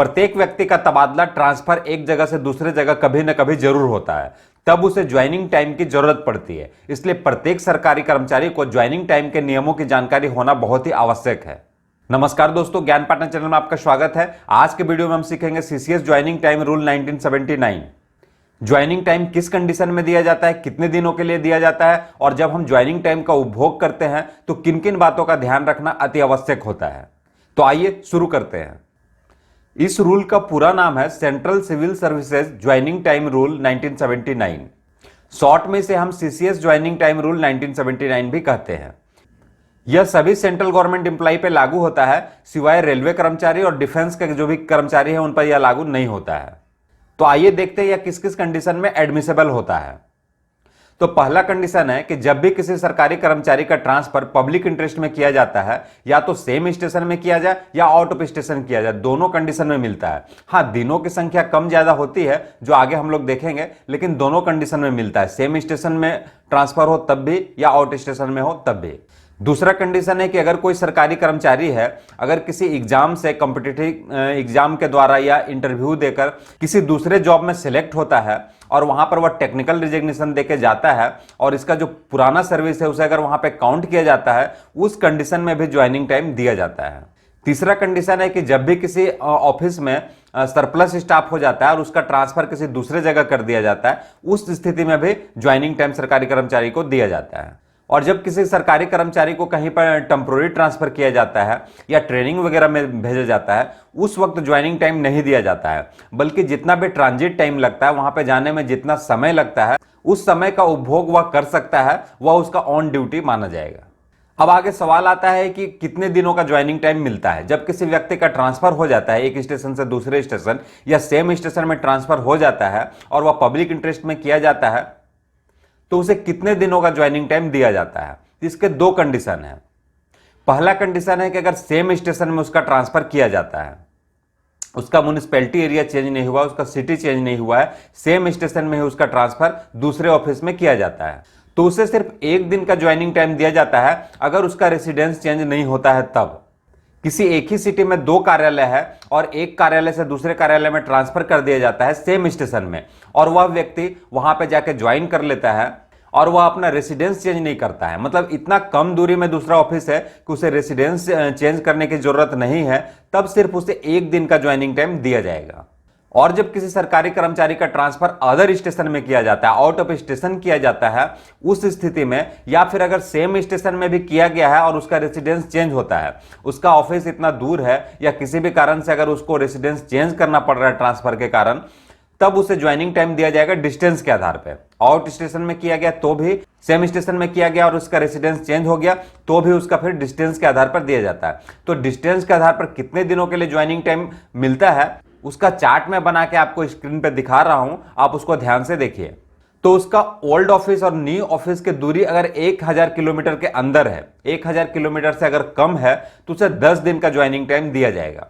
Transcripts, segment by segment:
प्रत्येक व्यक्ति का तबादला ट्रांसफर एक जगह से दूसरे जगह कभी न कभी जरूर होता है, तब उसे ज्वाइनिंग टाइम की जरूरत पड़ती है। इसलिए प्रत्येक सरकारी कर्मचारी को ज्वाइनिंग टाइम के नियमों की जानकारी होना बहुत ही आवश्यक है। नमस्कार दोस्तों, ज्ञान पार्टनर चैनल में आपका स्वागत है। आज के वीडियो में हम सीखेंगे CCS joining time rule 1979। Joining time किस कंडीशन में दिया जाता है, कितने दिनों के लिए दिया जाता है, और जब हम ज्वाइनिंग टाइम का उपभोग करते हैं तो किन किन बातों का ध्यान रखना अति आवश्यक होता है। तो आइए शुरू करते हैं। इस रूल का पूरा नाम है central civil services joining time rule 1979। Short में इसे हम सीसीएस ज्वाइनिंग टाइम रूल 1979 भी कहते हैं। यह सभी सेंट्रल गवर्नमेंट एम्प्लॉय पे लागू होता है, सिवाय रेलवे कर्मचारी और डिफेंस के जो भी कर्मचारी हैं उन पर यह लागू नहीं होता है। तो आइए देखते हैं यह किस किस कंडीशन में एडमिसेबल होता है। तो पहला कंडीशन है कि जब भी किसी सरकारी कर्मचारी का ट्रांसफर पब्लिक इंटरेस्ट में किया जाता है, या तो सेम स्टेशन में किया जाए या आउट ऑफ स्टेशन किया जाए, दोनों कंडीशन में मिलता है। हाँ, दिनों की संख्या कम ज्यादा होती है जो आगे हम लोग देखेंगे, लेकिन दोनों कंडीशन में मिलता है। सेम स्टेशन में ट्रांसफर हो तब भी या आउट स्टेशन में हो तब भी। दूसरा कंडीशन है कि अगर कोई सरकारी कर्मचारी है, अगर किसी एग्जाम से कॉम्पिटिटिव एग्जाम के द्वारा या इंटरव्यू देकर किसी दूसरे जॉब में सिलेक्ट होता है और वहां पर वह टेक्निकल रिजिग्नेशन देके जाता है और इसका जो पुराना सर्विस है उसे अगर वहां पे काउंट किया जाता है, उस कंडीशन में भी ज्वाइनिंग टाइम दिया जाता है। तीसरा कंडीशन है कि जब भी किसी ऑफिस में सरप्लस स्टाफ हो जाता है और उसका ट्रांसफर किसी दूसरे जगह कर दिया जाता है, उस स्थिति में भी ज्वाइनिंग टाइम सरकारी कर्मचारी को दिया जाता है। और जब किसी सरकारी कर्मचारी को कहीं पर टेम्पोररी ट्रांसफर किया जाता है या ट्रेनिंग वगैरह में भेजा जाता है, उस वक्त ज्वाइनिंग टाइम नहीं दिया जाता है, बल्कि जितना भी ट्रांजिट टाइम लगता है, वहां पे जाने में जितना समय लगता है, उस समय का उपभोग वह कर सकता है, वह उसका ऑन ड्यूटी माना जाएगा। अब आगे सवाल आता है कि कितने दिनों का ज्वाइनिंग टाइम मिलता है। जब किसी व्यक्ति का ट्रांसफर हो जाता है एक स्टेशन से दूसरे स्टेशन या सेम स्टेशन में ट्रांसफर हो जाता है और वह पब्लिक इंटरेस्ट में किया जाता है, तो उसे कितने दिनों का ज्वाइनिंग टाइम दिया जाता है। इसके दो कंडीशन है। पहला कंडीशन है कि अगर सेम स्टेशन में उसका ट्रांसफर किया जाता है, उसका म्युनिसिपैलिटी एरिया चेंज नहीं हुआ, उसका सिटी चेंज नहीं हुआ है, सेम स्टेशन में ही उसका ट्रांसफर दूसरे ऑफिस में किया जाता है, तो उसे सिर्फ एक दिन का ज्वाइनिंग टाइम दिया जाता है। अगर उसका रेसिडेंस चेंज नहीं होता है तब किसी एक ही सिटी में दो कार्यालय है और एक कार्यालय से दूसरे कार्यालय में ट्रांसफर कर दिया जाता है सेम स्टेशन में, और वह व्यक्ति वहां पे जाके ज्वाइन कर लेता है और वह अपना रेसिडेंस चेंज नहीं करता है, मतलब इतना कम दूरी में दूसरा ऑफिस है कि उसे रेसिडेंस चेंज करने की जरूरत नहीं है, तब सिर्फ उसे एक दिन का ज्वाइनिंग टाइम दिया जाएगा। और जब किसी सरकारी कर्मचारी का ट्रांसफर अदर स्टेशन में किया जाता है, आउट ऑफ स्टेशन किया जाता है, उस स्थिति में, या फिर अगर सेम स्टेशन में भी किया गया है और उसका रेसिडेंस चेंज होता है, उसका ऑफिस इतना दूर है या किसी भी कारण से अगर उसको रेसिडेंस चेंज करना पड़ रहा है ट्रांसफर के कारण, तब उसे ज्वाइनिंग टाइम दिया जाएगा डिस्टेंस के आधार पर। आउट स्टेशन में किया गया तो भी, सेम स्टेशन में किया गया और उसका रेसिडेंस चेंज हो गया तो भी उसका फिर डिस्टेंस के आधार पर दिया जाता है। तो डिस्टेंस के आधार पर कितने दिनों के लिए ज्वाइनिंग टाइम मिलता है, उसका चार्ट में बना के आपको स्क्रीन पे दिखा रहा हूं, आप उसको ध्यान से देखिए। तो उसका ओल्ड ऑफिस और न्यू ऑफिस की दूरी अगर 1000 किलोमीटर के अंदर है, 1000 किलोमीटर से अगर कम है, तो उसे 10 दिन का ज्वाइनिंग टाइम दिया जाएगा।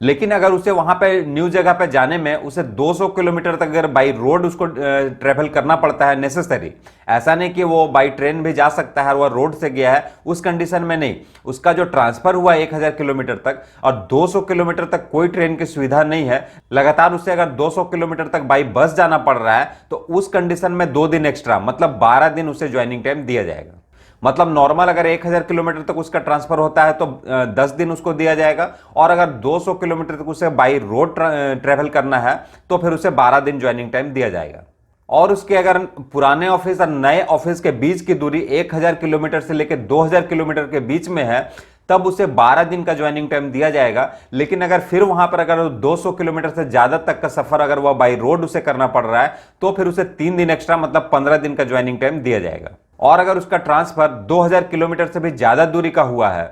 लेकिन अगर उसे वहां पे न्यू जगह पे जाने में उसे 200 किलोमीटर तक अगर बाई रोड उसको ट्रेवल करना पड़ता है नेसेसरी, ऐसा नहीं कि वो बाई ट्रेन भी जा सकता है और वह रोड से गया है, उस कंडीशन में नहीं। उसका जो ट्रांसफर हुआ 1000 किलोमीटर तक और 200 किलोमीटर तक कोई ट्रेन की सुविधा नहीं है, लगातार उसे अगर 200 किलोमीटर तक बाई बस जाना पड़ रहा है, तो उस कंडीशन में 2 दिन एक्स्ट्रा, मतलब 12 दिन उसे ज्वाइनिंग टाइम दिया जाएगा। मतलब नॉर्मल अगर 1000 किलोमीटर तक उसका ट्रांसफर होता है तो 10 दिन उसको दिया जाएगा, और अगर 200 किलोमीटर तक उसे बाई रोड ट्रेवल करना है तो फिर उसे 12 दिन ज्वाइनिंग टाइम दिया जाएगा। और उसके अगर पुराने ऑफिस और नए ऑफिस के बीच की दूरी 1000 किलोमीटर से लेकर 2000 किलोमीटर के बीच में है, तब उसे 12 दिन का ज्वाइनिंग टाइम दिया जाएगा। लेकिन अगर फिर वहां पर अगर 200 किलोमीटर से ज्यादा तक का सफर अगर वह बाई रोड उसे करना पड़ रहा है, तो फिर उसे 3 दिन एक्स्ट्रा, मतलब 15 दिन का ज्वाइनिंग टाइम दिया जाएगा। और अगर उसका ट्रांसफर 2000 किलोमीटर से भी ज्यादा दूरी का हुआ है,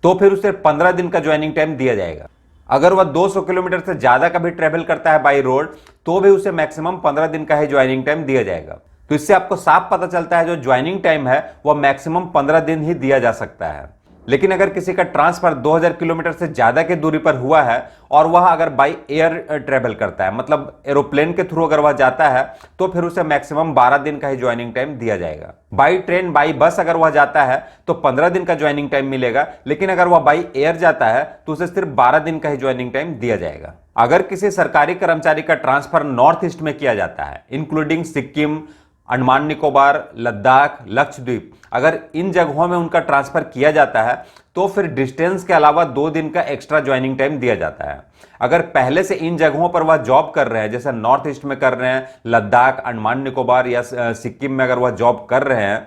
तो फिर उसे 15 दिन का ज्वाइनिंग टाइम दिया जाएगा। अगर वह 200 kiloमीटर से ज्यादा का भी ट्रेवल करता है बाई रोड, तो भी उसे मैक्सिमम 15 दिन का ही ज्वाइनिंग टाइम दिया जाएगा। तो इससे आपको साफ पता चलता है जो ज्वाइनिंग टाइम है वह मैक्सिमम 15 दिन ही दिया जा सकता है। लेकिन अगर किसी का ट्रांसफर 2000 किलोमीटर से ज्यादा की दूरी पर हुआ है और वह अगर बाई एयर ट्रेवल करता है, मतलब एरोप्लेन के थ्रू अगर वह जाता है, तो फिर उसे मैक्सिमम 12 दिन का ही ज्वाइनिंग टाइम दिया जाएगा। बाई ट्रेन बाई बस अगर वह जाता है तो 15 दिन का ज्वाइनिंग टाइम मिलेगा, लेकिन अगर वह बाई एयर जाता है तो उसे सिर्फ 12 दिन का ही ज्वाइनिंग टाइम दिया जाएगा। अगर किसी सरकारी कर्मचारी का ट्रांसफर नॉर्थ ईस्ट में किया जाता है, इंक्लूडिंग सिक्किम, अंडमान निकोबार, लद्दाख, लक्षद्वीप, अगर इन जगहों में उनका ट्रांसफर किया जाता है तो फिर डिस्टेंस के अलावा 2 दिन का एक्स्ट्रा ज्वाइनिंग टाइम दिया जाता है। अगर पहले से इन जगहों पर वह जॉब कर रहे हैं, जैसे नॉर्थ ईस्ट में कर रहे हैं, लद्दाख, अंडमान निकोबार या सिक्किम में अगर वह जॉब कर रहे हैं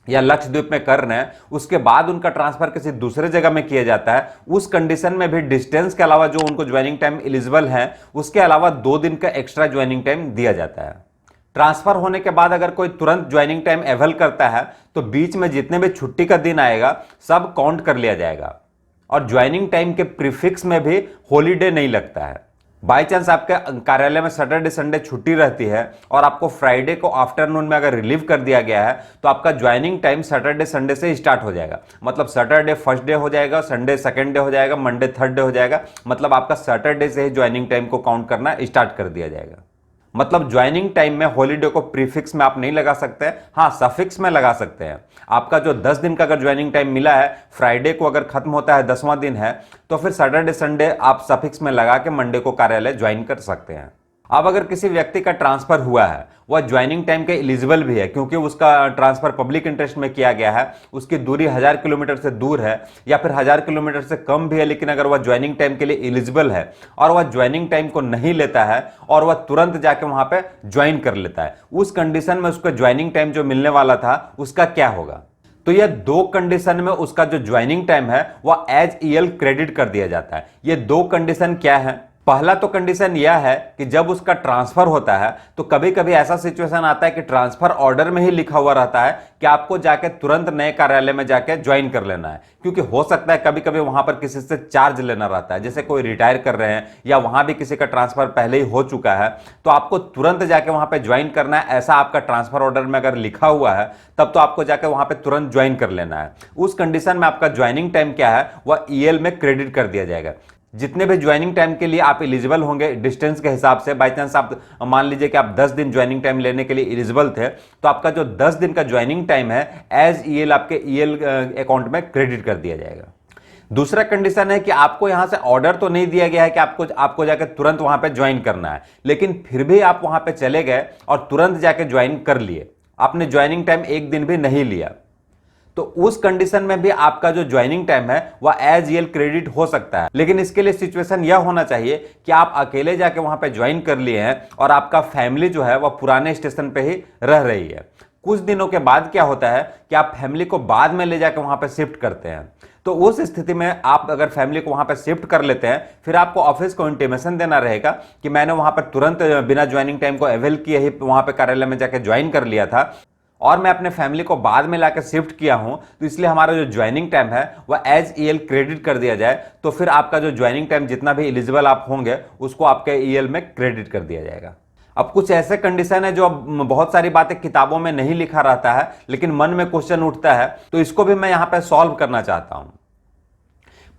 या लक्षद्वीप में कर रहे हैं, उसके बाद उनका ट्रांसफर किसी दूसरे जगह में किया जाता है, उस कंडीशन में भी डिस्टेंस के अलावा जो उनको ज्वाइनिंग टाइम एलिजिबल है, उसके अलावा 2 दिन का एक्स्ट्रा ज्वाइनिंग टाइम दिया जाता है। ट्रांसफर होने के बाद अगर कोई तुरंत ज्वाइनिंग टाइम अवेल करता है तो बीच में जितने भी छुट्टी का दिन आएगा सब काउंट कर लिया जाएगा, और ज्वाइनिंग टाइम के प्रीफिक्स में भी हॉलीडे नहीं लगता है। बाई चांस आपके कार्यालय में सैटरडे संडे छुट्टी रहती है और आपको फ्राइडे को आफ्टरनून में अगर रिलीव कर दिया गया है तो आपका ज्वाइनिंग टाइम सैटरडे संडे से स्टार्ट हो जाएगा। मतलब सैटरडे फर्स्ट डे हो जाएगा, संडे सेकंड डे हो जाएगा, मंडे थर्ड डे हो जाएगा। मतलब आपका सैटरडे से ही ज्वाइनिंग टाइम को काउंट करना स्टार्ट कर दिया जाएगा। मतलब ज्वाइनिंग टाइम में हॉलीडे को प्रीफिक्स में आप नहीं लगा सकते हैं, हाँ सफिक्स में लगा सकते हैं। आपका जो 10 दिन का अगर ज्वाइनिंग टाइम मिला है, फ्राइडे को अगर खत्म होता है 10वां दिन है, तो फिर सैटरडे संडे आप सफिक्स में लगा के मंडे को कार्यालय ज्वाइन कर सकते हैं। अब अगर किसी व्यक्ति का ट्रांसफर हुआ है, वह ज्वाइनिंग टाइम के एलिजिबल भी है क्योंकि उसका ट्रांसफर पब्लिक इंटरेस्ट में किया गया है, उसकी दूरी 1000 किलोमीटर से दूर है या फिर 1000 किलोमीटर से कम भी है, लेकिन अगर वह ज्वाइनिंग टाइम के लिए एलिजिबल है और वह ज्वाइनिंग टाइम को नहीं लेता है और वह तुरंत जाके वहां पे ज्वाइन कर लेता है, उस कंडीशन में उसको ज्वाइनिंग टाइम जो मिलने वाला था उसका क्या होगा? तो यह 2 कंडीशन में उसका जो ज्वाइनिंग टाइम है वह एज ईएल क्रेडिट कर दिया जाता है। ये 2 कंडीशन क्या है? पहला तो कंडीशन यह है कि जब उसका ट्रांसफर होता है तो कभी कभी ऐसा सिचुएशन आता है कि ट्रांसफर ऑर्डर में ही लिखा हुआ रहता है कि आपको जाके तुरंत नए कार्यालय में जाके ज्वाइन कर लेना है, क्योंकि हो सकता है कभी कभी वहां पर किसी से चार्ज लेना रहता है, जैसे कोई रिटायर कर रहे हैं या वहां भी किसी का ट्रांसफर पहले ही हो चुका है, तो आपको तुरंत जाके वहां पर ज्वाइन करना है। ऐसा आपका ट्रांसफर ऑर्डर में अगर लिखा हुआ है तब तो आपको जाके वहां पर तुरंत ज्वाइन कर लेना है। उस कंडीशन में आपका ज्वाइनिंग टाइम क्या है वह ईएल में क्रेडिट कर दिया जाएगा। जितने भी ज्वाइनिंग टाइम के लिए आप एलिजिबल होंगे डिस्टेंस के हिसाब से, बाई चांस आप मान लीजिए कि आप 10 दिन ज्वाइनिंग टाइम लेने के लिए एलिजिबल थे, तो आपका जो 10 दिन का ज्वाइनिंग टाइम है एज ईएल आपके ईएल अकाउंट में क्रेडिट कर दिया जाएगा। दूसरा कंडीशन है कि आपको यहां से ऑर्डर तो नहीं दिया गया है कि आपको जाकर तुरंत वहां पे ज्वाइन करना है, लेकिन फिर भी आप वहां पे चले गए और तुरंत जाके ज्वाइन कर लिए, आपने ज्वाइनिंग टाइम 1 दिन भी नहीं लिया, तो उस कंडीशन में भी आपका जो ज्वाइनिंग टाइम है वह एज ईएल क्रेडिट हो सकता है। लेकिन इसके लिए सिचुएशन यह होना चाहिए कि आप अकेले जाके वहां पे ज्वाइन कर लिए हैं और आपका फैमिली जो है वह पुराने स्टेशन पे ही रह रही है। कुछ दिनों के बाद क्या होता है कि आप फैमिली को बाद में ले जाकर वहां पे शिफ्ट करते हैं, तो उस स्थिति में आप अगर फैमिली को वहां पे शिफ्ट कर लेते हैं, फिर आपको ऑफिस को इंटीमेशन देना रहेगा कि मैंने वहां पर तुरंत बिना ज्वाइनिंग टाइम को अवेल किए ही वहां पे कार्यालय में जाकर ज्वाइन कर लिया था और मैं अपने फैमिली को बाद में लाकर शिफ्ट किया हूं, तो इसलिए हमारा जो ज्वाइनिंग टाइम है वह एज ईएल क्रेडिट कर दिया जाए। तो फिर आपका जो ज्वाइनिंग टाइम जितना भी एलिजिबल आप होंगे उसको आपके ईएल में क्रेडिट कर दिया जाएगा। अब कुछ ऐसे कंडीशन है जो अब बहुत सारी बातें किताबों में नहीं लिखा रहता है, लेकिन मन में क्वेश्चन उठता है, तो इसको भी मैं यहां पर सॉल्व करना चाहता हूं।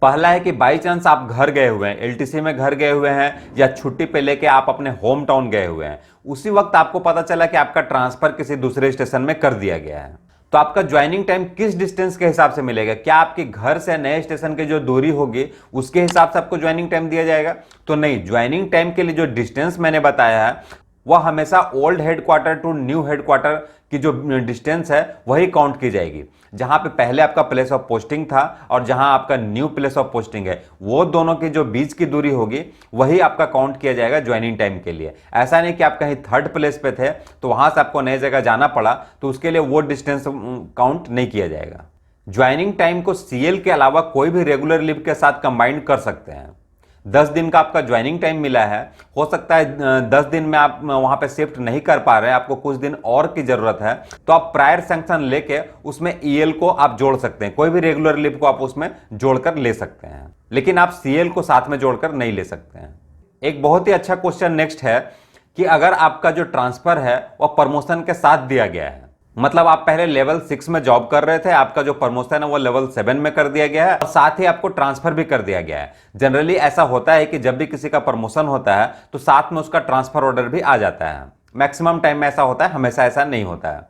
पहला है कि बाई चांस आप घर गए हुए हैं, एलटीसी में घर गए हुए हैं या छुट्टी पे लेके आप अपने होम टाउन गए हुए हैं, उसी वक्त आपको पता चला कि आपका ट्रांसफर किसी दूसरे स्टेशन में कर दिया गया है, तो आपका ज्वाइनिंग टाइम किस डिस्टेंस के हिसाब से मिलेगा? क्या आपके घर से नए स्टेशन की जो दूरी होगी उसके हिसाब से आपको ज्वाइनिंग टाइम दिया जाएगा? तो नहीं, ज्वाइनिंग टाइम के लिए जो डिस्टेंस मैंने बताया है वह हमेशा old headquarter to new headquarter की जो डिस्टेंस है वही काउंट की जाएगी। जहां पे पहले आपका प्लेस ऑफ पोस्टिंग था और जहां आपका न्यू प्लेस ऑफ पोस्टिंग है, वो दोनों की जो बीच की दूरी होगी वही आपका काउंट किया जाएगा ज्वाइनिंग टाइम के लिए। ऐसा नहीं कि आप कहीं थर्ड प्लेस पे थे तो वहां से आपको नई जगह जाना पड़ा तो उसके लिए वो डिस्टेंस काउंट नहीं किया जाएगा। ज्वाइनिंग टाइम को सीएल के अलावा कोई भी रेगुलर लीव के साथ कंबाइन कर सकते हैं। 10 दिन का आपका ज्वाइनिंग टाइम मिला है, हो सकता है 10 दिन में आप वहां पे शिफ्ट नहीं कर पा रहे हैं, आपको कुछ दिन और की जरूरत है, तो आप प्रायर सैंक्शन लेके उसमें ईएल को आप जोड़ सकते हैं, कोई भी रेगुलर लीव को आप उसमें जोड़कर ले सकते हैं, लेकिन आप सीएल को साथ में जोड़कर नहीं ले सकते हैं। एक बहुत ही अच्छा क्वेश्चन नेक्स्ट है कि अगर आपका जो ट्रांसफर है वह प्रमोशन के साथ दिया गया है, मतलब आप पहले लेवल 6 में जॉब कर रहे थे, आपका जो प्रमोशन है वो लेवल 7 में कर दिया गया है और साथ ही आपको ट्रांसफर भी कर दिया गया है। जनरली ऐसा होता है कि जब भी किसी का प्रमोशन होता है तो साथ में उसका ट्रांसफर ऑर्डर भी आ जाता है। मैक्सिमम टाइम में ऐसा होता है, हमेशा ऐसा नहीं होता है।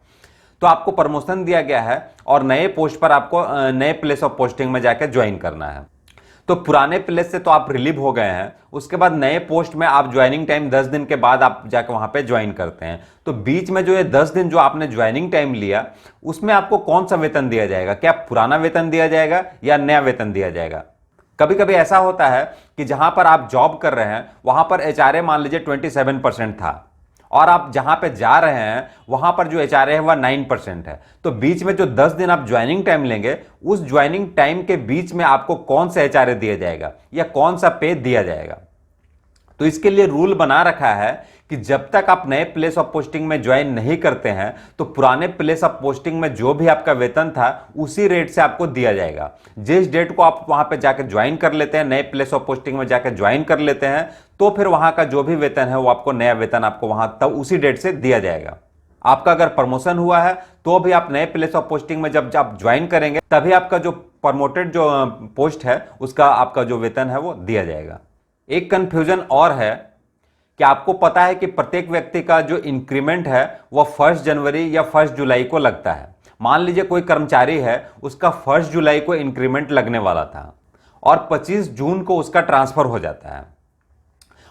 तो आपको प्रमोशन दिया गया है और नए पोस्ट पर आपको नए प्लेस ऑफ पोस्टिंग में जाकर ज्वाइन करना है। तो पुराने प्लेस से तो आप रिलीव हो गए हैं, उसके बाद नए पोस्ट में आप ज्वाइनिंग टाइम 10 दिन के बाद आप जाकर वहां पे ज्वाइन करते हैं। तो बीच में जो ये 10 दिन जो आपने ज्वाइनिंग टाइम लिया, उसमें आपको कौन सा वेतन दिया जाएगा? क्या पुराना वेतन दिया जाएगा या नया वेतन दिया जाएगा? कभी कभी ऐसा होता है कि जहां पर आप जॉब कर रहे हैं वहां पर एचआरए मान लीजिए 27% था और आप जहां पे जा रहे हैं वहां पर जो एचआरए है वह 9% है। तो बीच में जो 10 दिन आप ज्वाइनिंग टाइम लेंगे, उस ज्वाइनिंग टाइम के बीच में आपको कौन सा एचआरए दिया जाएगा या कौन सा पे दिया जाएगा? तो इसके लिए रूल बना रखा है कि जब तक आप नए प्लेस ऑफ पोस्टिंग में ज्वाइन नहीं करते हैं तो पुराने प्लेस ऑफ पोस्टिंग में जो भी आपका वेतन था उसी रेट से आपको दिया जाएगा। जिस डेट को आप वहां पे जाकर ज्वाइन कर लेते हैं, नए प्लेस ऑफ पोस्टिंग में जाकर ज्वाइन कर लेते हैं, तो फिर वहां का जो भी वेतन है वो आपको नया वेतन आपको वहां तब उसी डेट से दिया जाएगा। आपका अगर प्रमोशन हुआ है तो भी आप नए प्लेस ऑफ पोस्टिंग में जब आप ज्वाइन करेंगे तभी आपका जो प्रमोटेड जो पोस्ट है उसका आपका जो वेतन है वो दिया जाएगा। एक कंफ्यूजन और है कि आपको पता है कि प्रत्येक व्यक्ति का जो इंक्रीमेंट है वह 1 जनवरी या 1 जुलाई को लगता है। मान लीजिए कोई कर्मचारी है, उसका 1 जुलाई को इंक्रीमेंट लगने वाला था और 25 जून को उसका ट्रांसफर हो जाता है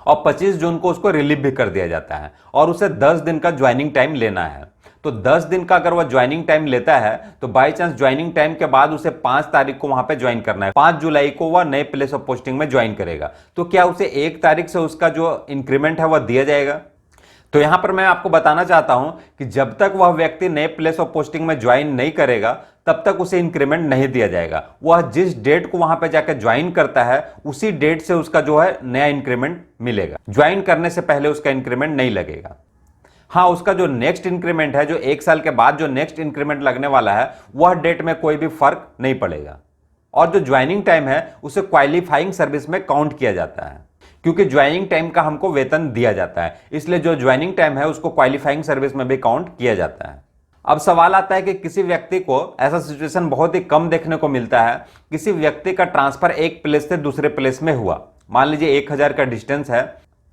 और 25 जून को उसको रिलीव भी कर दिया जाता है और उसे 10 दिन का ज्वाइनिंग टाइम लेना है। तो 10 दिन का अगर वह ज्वाइनिंग टाइम लेता है तो बाई चांस ज्वाइनिंग टाइम के बाद उसे 5 तारीख को वहां पे ज्वाइन करना है, 5 जुलाई को वह नए प्लेस ऑफ पोस्टिंग में ज्वाइन करेगा, तो क्या उसे 1 तारीख से उसका जो इंक्रीमेंट है वह दिया जाएगा? तो यहां पर मैं आपको बताना चाहता हूं कि जब तक वह व्यक्ति नए प्लेस ऑफ पोस्टिंग में ज्वाइन नहीं करेगा तब तक उसे इंक्रीमेंट नहीं दिया जाएगा। वह जिस डेट को वहां पे जाकर ज्वाइन करता है उसी डेट से उसका जो है नया इंक्रीमेंट मिलेगा। ज्वाइन करने से पहले उसका इंक्रीमेंट नहीं लगेगा। हाँ, उसका जो नेक्स्ट इंक्रीमेंट है, जो 1 साल के बाद जो नेक्स्ट इंक्रीमेंट लगने वाला है, वह डेट में कोई भी फर्क नहीं पड़ेगा। और जो ज्वाइनिंग टाइम है उसे क्वालिफाइंग सर्विस में काउंट किया जाता है, क्योंकि ज्वाइनिंग टाइम का हमको वेतन दिया जाता है, इसलिए जो ज्वाइनिंग टाइम है उसको क्वालिफाइंग सर्विस में भी काउंट किया जाता है। अब सवाल आता है कि किसी व्यक्ति को ऐसा सिचुएशन बहुत ही कम देखने को मिलता है, किसी व्यक्ति का ट्रांसफर एक प्लेस से दूसरे प्लेस में हुआ, मान लीजिए 1000 का डिस्टेंस है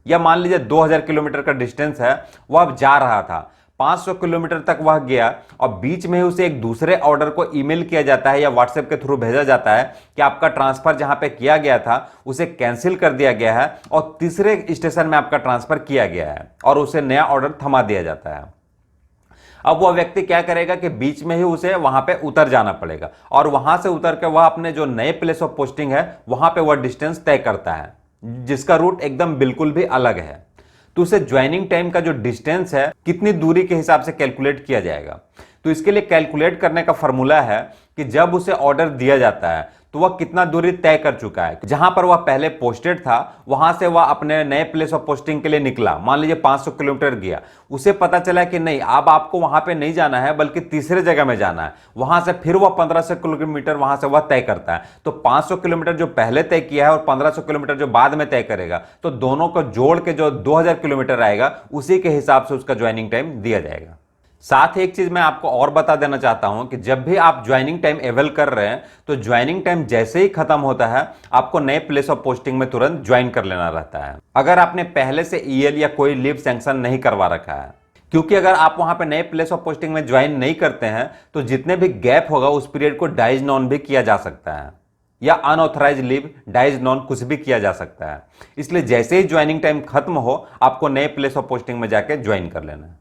या मान लीजिए 2000 किलोमीटर का डिस्टेंस है, वह अब जा रहा था, 500 किलोमीटर तक वह गया और बीच में ही उसे एक दूसरे ऑर्डर को ईमेल किया जाता है या व्हाट्सएप के थ्रू भेजा जाता है कि आपका ट्रांसफर जहां पे किया गया था उसे कैंसिल कर दिया गया है और तीसरे स्टेशन में आपका ट्रांसफर किया गया है और उसे नया ऑर्डर थमा दिया जाता है। अब वह व्यक्ति क्या करेगा कि बीच में ही उसे वहां पे उतर जाना पड़ेगा और वहां से उतर के वह अपने जो नए प्लेस ऑफ पोस्टिंग है वहां पे वह डिस्टेंस तय करता है, जिसका रूट एकदम बिल्कुल भी अलग है। तो उसे ज्वाइनिंग टाइम का जो डिस्टेंस है कितनी दूरी के हिसाब से कैलकुलेट किया जाएगा? तो इसके लिए कैलकुलेट करने का फॉर्मूला है कि जब उसे ऑर्डर दिया जाता है तो वह कितना दूरी तय कर चुका है। जहां पर वह पहले पोस्टेड था वहां से वह अपने नए प्लेस ऑफ पोस्टिंग के लिए निकला, मान लीजिए 500 किलोमीटर गया, उसे पता चला कि नहीं, अब आपको वहां पे नहीं जाना है बल्कि तीसरे जगह में जाना है। वहां से फिर वह 1500 किलोमीटर वहां से वह तय करता है। तो 500 किलोमीटर जो पहले तय किया है और 1500 किलोमीटर जो बाद में तय करेगा, तो दोनों को जोड़ के जो 2000 किलोमीटर आएगा उसी के हिसाब से उसका ज्वाइनिंग टाइम दिया जाएगा। साथ ही एक चीज मैं आपको और बता देना चाहता हूं कि जब भी आप ज्वाइनिंग टाइम अवेल कर रहे हैं तो ज्वाइनिंग टाइम जैसे ही खत्म होता है आपको नए प्लेस ऑफ पोस्टिंग में तुरंत ज्वाइन कर लेना रहता है, अगर आपने पहले से ईएल या कोई लीव सैंक्शन नहीं करवा रखा है। क्योंकि अगर आप वहां पे नए प्लेस ऑफ पोस्टिंग में ज्वाइन नहीं करते हैं तो जितने भी गैप होगा उस पीरियड को डाइज नॉन भी किया जा सकता है या अनऑथराइज लीव डाइज नॉन कुछ भी किया जा सकता है। इसलिए जैसे ही ज्वाइनिंग टाइम खत्म हो आपको नए प्लेस ऑफ पोस्टिंग में जाके ज्वाइन कर लेना है।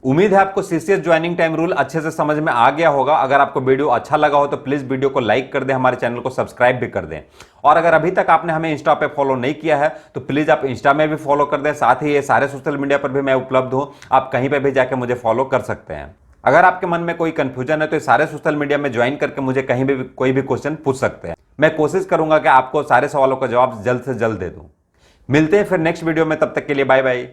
उम्मीद है आपको सीसीएस ज्वाइनिंग टाइम रूल अच्छे से समझ में आ गया होगा। अगर आपको वीडियो अच्छा लगा हो तो प्लीज वीडियो को लाइक कर दें, हमारे चैनल को सब्सक्राइब भी कर दें और अगर अभी तक आपने हमें इंस्टा पे फॉलो नहीं किया है तो प्लीज आप इंस्टा में भी फॉलो कर दें। साथ ही ये सारे सोशल मीडिया पर भी मैं उपलब्ध हूं, आप कहीं पर भी जाकर मुझे फॉलो कर सकते हैं। अगर आपके मन में कोई कंफ्यूजन है तो ये सारे सोशल मीडिया में ज्वाइन करके मुझे कहीं भी कोई भी क्वेश्चन पूछ सकते हैं। मैं कोशिश करूंगा कि आपको सारे सवालों का जवाब जल्द से जल्द दे दूं। मिलते हैं फिर नेक्स्ट वीडियो में, तब तक के लिए बाय बाय।